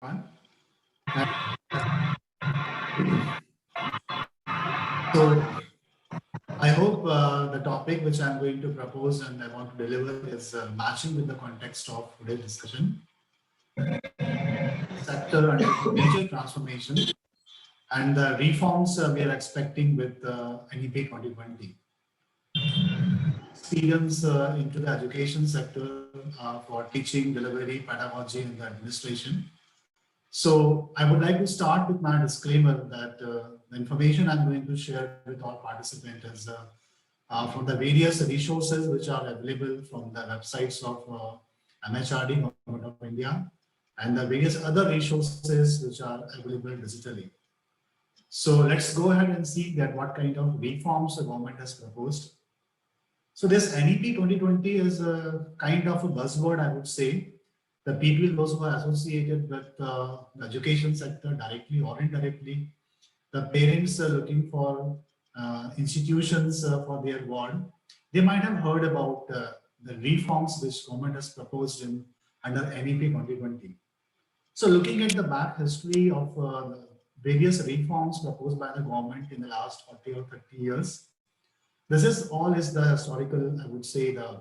So I hope the topic which I'm going to propose and I want to deliver is matching with the context of today's discussion. Sector under major transformation and the reforms we are expecting with NEP 2020. Experience into the education sector for teaching, delivery, pedagogy, and the administration. So I would like to start with my disclaimer that the information I'm going to share with all participants is from the various resources which are available from the websites of MHRD, Government of India, and the various other resources which are available digitally. So let's go ahead and see that what kind of reforms the government has proposed. So this NEP 2020 is a kind of a buzzword, I would say. The people, those who are associated with the education sector directly or indirectly, the parents are looking for institutions for their ward, they might have heard about the reforms which government has proposed in under NEP 2020. So looking at the back history of various reforms proposed by the government in the last 40 or 30 years, this is all is the historical, I would say, the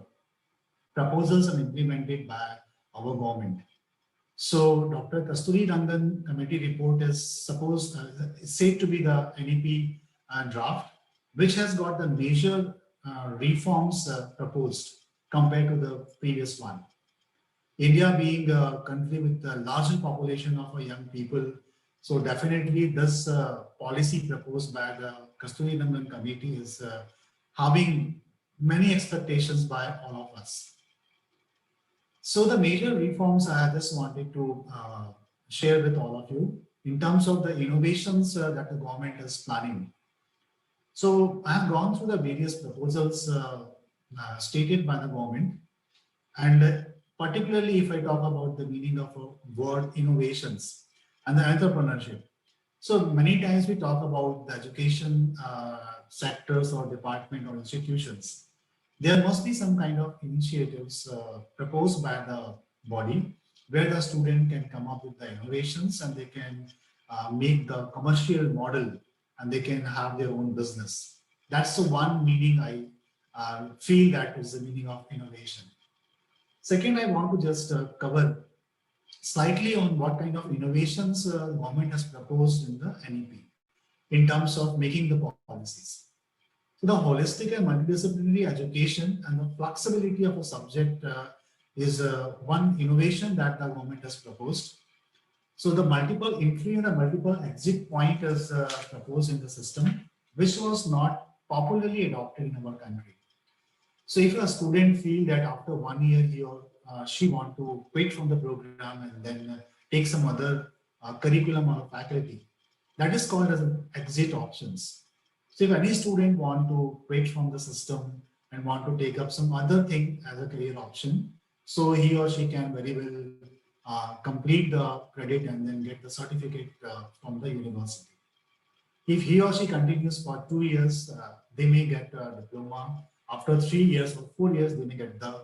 proposals are implemented by our government. So Dr. Kasturi Rangan committee report is supposed said to be the NEP draft, which has got the major reforms proposed compared to the previous one. India being a country with a larger population of young people, so definitely this policy proposed by the Kasturi Rangan committee is having many expectations by all of us. So the major reforms I just wanted to share with all of you in terms of the innovations that the government is planning. So I have gone through the various proposals stated by the government, and particularly if I talk about the meaning of a word innovations and the entrepreneurship. So many times we talk about the education sectors or department or institutions. There must be some kind of initiatives proposed by the body where the student can come up with the innovations and they can make the commercial model and they can have their own business. That's the one meaning I feel that is the meaning of innovation. Second, I want to just cover slightly on what kind of innovations the government has proposed in the NEP in terms of making the policies. So the holistic and multidisciplinary education and the flexibility of a subject is one innovation that the government has proposed. So the multiple entry and the multiple exit point is proposed in the system, which was not popularly adopted in our country. So if a student feel that after 1 year he or she want to quit from the program and then take some other curriculum or faculty, that is called as an exit options. So if any student want to quit from the system and want to take up some other thing as a career option, so he or she can very well complete the credit and then get the certificate from the university. If he or she continues for 2 years, they may get a diploma. After 3 years or 4 years, they may get the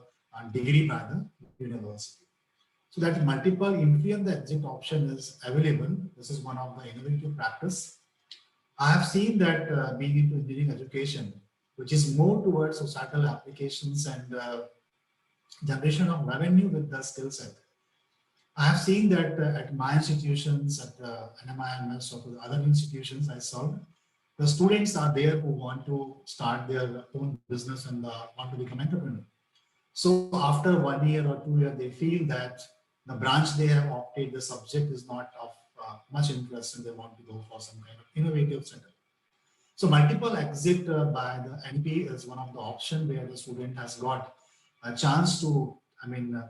degree by the university. So that multiple entry and the exit option is available. This is one of the innovative practice. I have seen that being into engineering education, which is more towards societal applications and generation of revenue with the skill set. I have seen that at my institutions, at NMIMS or other institutions I saw, the students are there who want to start their own business and want to become entrepreneur. So after 1 year or 2 years, they feel that the branch they have opted, the subject is not of much interest and they want to go for some kind of innovative setup. So multiple exit by the NP is one of the options where the student has got a chance to,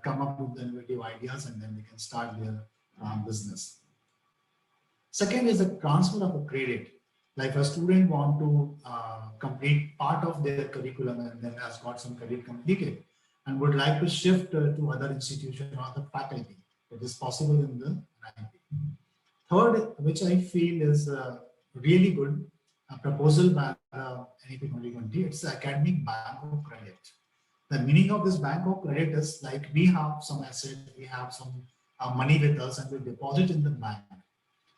come up with the innovative ideas and then they can start their business. Second is the transfer of a credit. Like a student want to complete part of their curriculum and then has got some credit completed and would like to shift to other institution or other faculty. It is possible in the NIP. Third, which I feel is really good, a proposal by NEP 2020, it's the academic bank of credit. The meaning of this bank of credit is like we have some asset, we have some money with us and we deposit in the bank,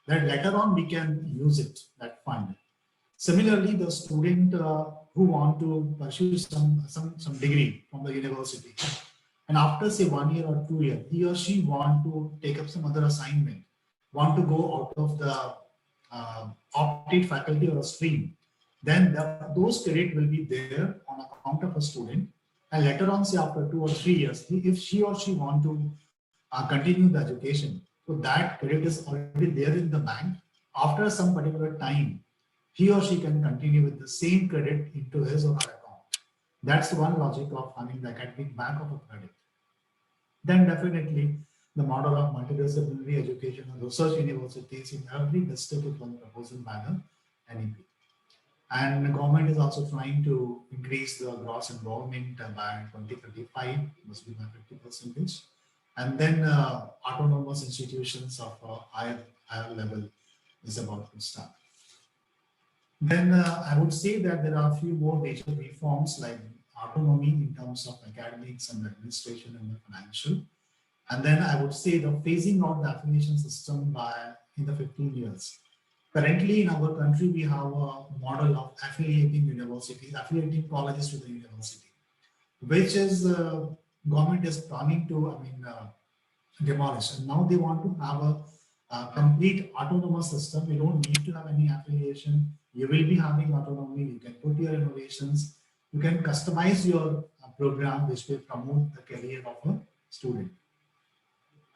that later on we can use it, that fund. Similarly, the student who want to pursue some degree from the university, and after say 1 year or 2 years, he or she want to take up some other assignment, want to go out of the opted faculty or a stream, then those credit will be there on account of a student. And later on, say after 2 or 3 years, if she or she want to continue the education, so that credit is already there in the bank. After some particular time, he or she can continue with the same credit into his or her account. That's one logic of having the academic bank of a credit. Then definitely the model of multidisciplinary education and research universities in every district is one proposal by the NEP. And the government is also trying to increase the gross enrollment by 2035, must be by 50%. And then autonomous institutions of higher level is about to start. Then I would say that there are a few more major reforms like autonomy in terms of academics and administration and the financial. And then I would say the phasing out the affiliation system by in the 15 years. Currently in our country, we have a model of affiliating universities, affiliating colleges to the university, which is government is planning to, demolish. And now they want to have a complete autonomous system. You don't need to have any affiliation. You will be having autonomy. You can put your innovations. You can customize your program which will promote the career of a student.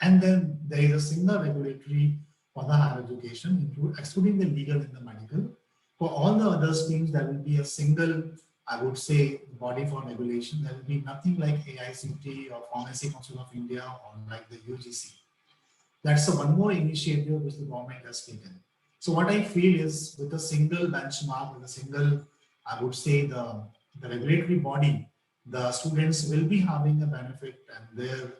And then there is a single regulatory for the higher education, excluding the legal and the medical. For all the other streams, there will be a single, I would say, body for regulation. There will be nothing like AICT or Pharmacy Council of India or like the UGC. That's one more initiative which the government has taken. So what I feel is with a single benchmark, with a single, I would say the regulatory body, the students will be having a benefit and their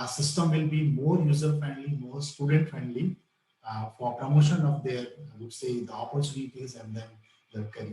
system will be more user-friendly, more student-friendly for promotion of their, I would say, the opportunities and then their career.